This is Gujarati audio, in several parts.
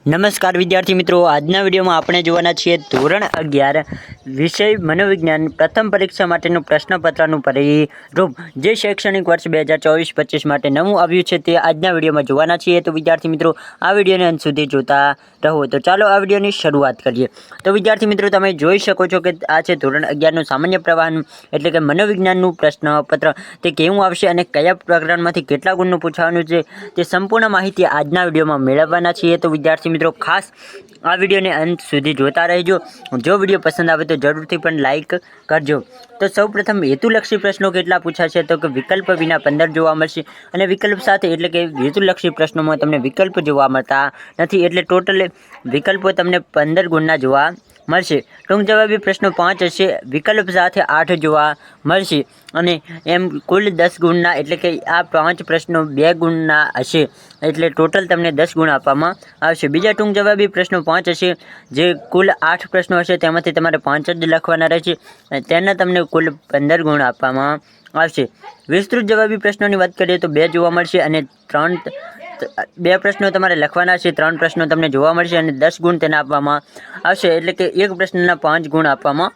નમસ્કાર વિદ્યાર્થી મિત્રો, આજના વિડીયોમાં આપણે જોવાના છીએ ધોરણ 11 વિષય મનોવિજ્ઞાન પ્રથમ પરીક્ષા માટેનું પ્રશ્નપત્રનું પરિરૂપ જે શૈક્ષણિક વર્ષ 2024-25 માટે નવું આવ્યું છે તે આજના વિડીયોમાં જોવાના છીએ। તો વિદ્યાર્થી મિત્રો આ વિડીયોને અંત સુધી જોતા રહો। તો ચાલો આ વિડીયોની શરૂઆત કરીએ। તો વિદ્યાર્થી મિત્રો તમે જોઈ શકો છો કે આ છે ધોરણ 11નું સામાન્ય પ્રવાહન એટલે કે મનોવિજ્ઞાનનું પ્રશ્નપત્ર। તે કેવું આવશે અને કયા પ્રકરણમાંથી કેટલા ગુણનું પૂછવાનું છે તે સંપૂર્ણ માહિતી આજના વિડીયોમાં મેળવવાના છીએ। તો વિદ્યાર્થી મિત્રો ખાસ આ વિડીયોને અંત સુધી જોતા રહેજો। જો વિડીયો પસંદ આવે તો જરૂરથી પણ લાઇક કરજો। તો સૌપ્રથમ હેતુલક્ષી પ્રશ્નો કેટલા પૂછાશે તો કે વિકલ્પ વિના 15 જોવા મળશે અને વિકલ્પ સાથે એટલે કે હેતુલક્ષી પ્રશ્નોમાં તમને વિકલ્પ જોવા મળતા નથી એટલે ટોટલ વિકલ્પો તમને 15 ગુણના જોવા મળશે। ટૂંક જવાબી પ્રશ્નો 5 હશે, વિકલ્પ સાથે 8 જોવા મળશે અને એમ કુલ 10 ગુણના એટલે કે આ 5 પ્રશ્નો 2 ગુણના હશે એટલે ટોટલ તમને 10 ગુણ આપવામાં આવશે। બીજા ટૂંક જવાબી પ્રશ્નો 5 હશે જે કુલ 8 પ્રશ્નો હશે તેમાંથી તમારે 5 જ લખવાના રહેશે, તેના તમને કુલ 15 ગુણ આપવામાં આવશે। વિસ્તૃત જવાબી પ્રશ્નોની વાત કરીએ તો 2 જોવા મળશે અને 2 પ્રશ્નો તમારે લખવાના છે, 3 પ્રશ્નો તમને જોવા મળશે અને 10 ગુણ તેને આપવામાં આવશે એટલે કે એક પ્રશ્નના 5 ગુણ આપવામાં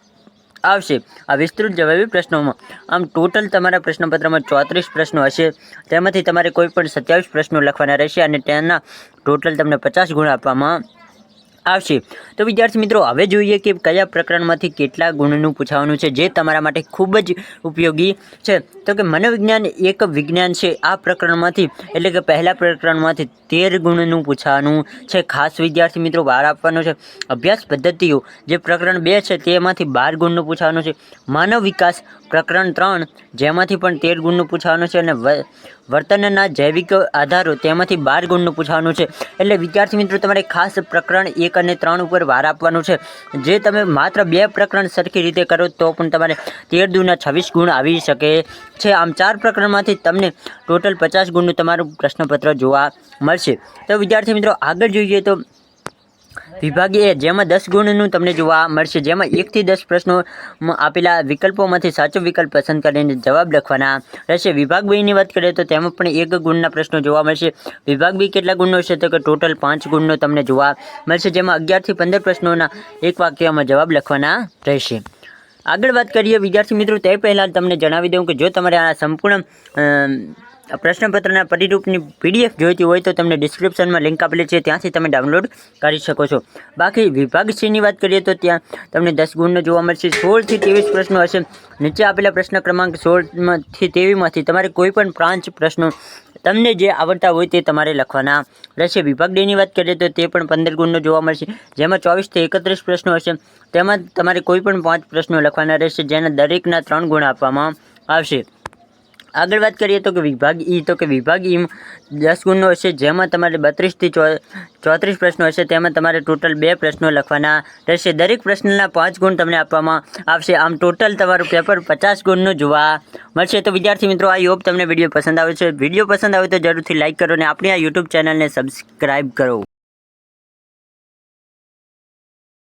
આવશે આ વિસ્તૃત જવાબી પ્રશ્નોમાં। આમ ટોટલ તમારા પ્રશ્નપત્રમાં 34 પ્રશ્નો હશે, તેમાંથી તમારે કોઈ પણ 27 પ્રશ્નો લખવાના રહેશે અને તેના ટોટલ તમને 50 ગુણ આપવામાં આવશે। તો વિદ્યાર્થી મિત્રો હવે જોઈએ કે કયા પ્રકરણમાંથી કેટલા ગુણનું પૂછવાનું છે જે તમારા માટે ખૂબ જ ઉપયોગી છે। તો કે મનોવિજ્ઞાન એક વિજ્ઞાન છે, આ પ્રકરણમાંથી એટલે કે પહેલા પ્રકરણમાંથી 13 ગુણનું પૂછવાનું છે। ખાસ વિદ્યાર્થી મિત્રો બહાર આપવાનો છે અભ્યાસ પદ્ધતિઓ જે પ્રકરણ 2 છે તેમાંથી 12 ગુણનું પૂછવાનું છે। માનવ વિકાસ પ્રકરણ 3 જેમાંથી પણ 13 ગુણનું પૂછવાનું છે અને વર્તનના જૈવિક આધારો તેમાંથી 12 ગુણનું પૂછવાનું છે એટલે વિદ્યાર્થી મિત્રો તમારે ખાસ પ્રકરણ 1 અને 3 ઉપર ભાર આપવાનું છે। જે તમે માત્ર 2 પ્રકરણ સરખી રીતે કરો તો પણ તમારે 13 દુના 26 ગુણ આવી શકે છે। આમ 4 પ્રકરણમાંથી તમને ટોટલ 50 ગુણનું તમારું પ્રશ્નપત્ર જોવા મળશે। તો વિદ્યાર્થી મિત્રો આગળ જોઈએ તો વિભાગ એ જેમાં 10 ગુણનું તમને જોવા મળશે, જેમાં 1 થી 10 પ્રશ્નો આપેલા વિકલ્પોમાંથી સાચો વિકલ્પ પસંદ કરીને જવાબ લખવાના રહેશે। વિભાગ 2 ની વાત કરીએ તો તેમાં પણ 1 ગુણના પ્રશ્નો જોવા મળશે। વિભાગ 2 કેટલા ગુણનો છે તો કે ટોટલ 5 ગુણનો તમને જોવા મળશે, જેમાં 11 થી 15 પ્રશ્નોના એક વાક્યમાં જવાબ લખવાના રહેશે। આગળ વાત કરીએ વિદ્યાર્થી મિત્રો તે પહેલાં તમને જણાવી દઉં કે જો તમારે આ સંપૂર્ણ પ્રશ્નપત્રના પરિરૂપની PDF જોઈતી હોય તો તમને ડિસ્ક્રિપ્શનમાં લિંક આપેલી છે, ત્યાંથી તમે ડાઉનલોડ કરી શકો છો। બાકી વિભાગ C ની વાત કરીએ તો ત્યાં તમને 10 ગુણનો જોવા મળશે। 16 થી 23 પ્રશ્નો હશે, નીચે આપેલા પ્રશ્ન ક્રમાંક 16 થી 23માંથી તમારે કોઈ પણ 5 પ્રશ્નો તમને જે આવડતા હોય તે તમારે લખવાના રહેશે। વિભાગ D ની વાત કરીએ તો તે પણ 15 ગુણનો જોવા મળશે, જેમાં 24 થી 31 પ્રશ્નો હશે, તેમાં તમારે કોઈ પણ 5 પ્રશ્નો લખવાના રહેશે જેના દરેકના 3 ગુણ આપવામાં આવશે। આગળ વાત કરીએ તો કે વિભાગ E તો કે વિભાગ E 10 ગુણનો હશે, જેમાં તમારે 32 થી 34 પ્રશ્નો હશે, તેમાં તમારે ટોટલ 2 પ્રશ્નો લખવાના રહેશે, દરેક પ્રશ્નના 5 ગુણ તમને આપવામાં આવશે। આમ ટોટલ તમારું પેપર 50 ગુણનું જોવા મળશે। તો વિદ્યાર્થી મિત્રો આ હોપ તમને વિડીયો પસંદ આવે છે, વિડીયો પસંદ આવે તો જરૂરથી લાઇક કરો અને આપણી આ YouTube ચેનલને સબસ્ક્રાઈબ કરો।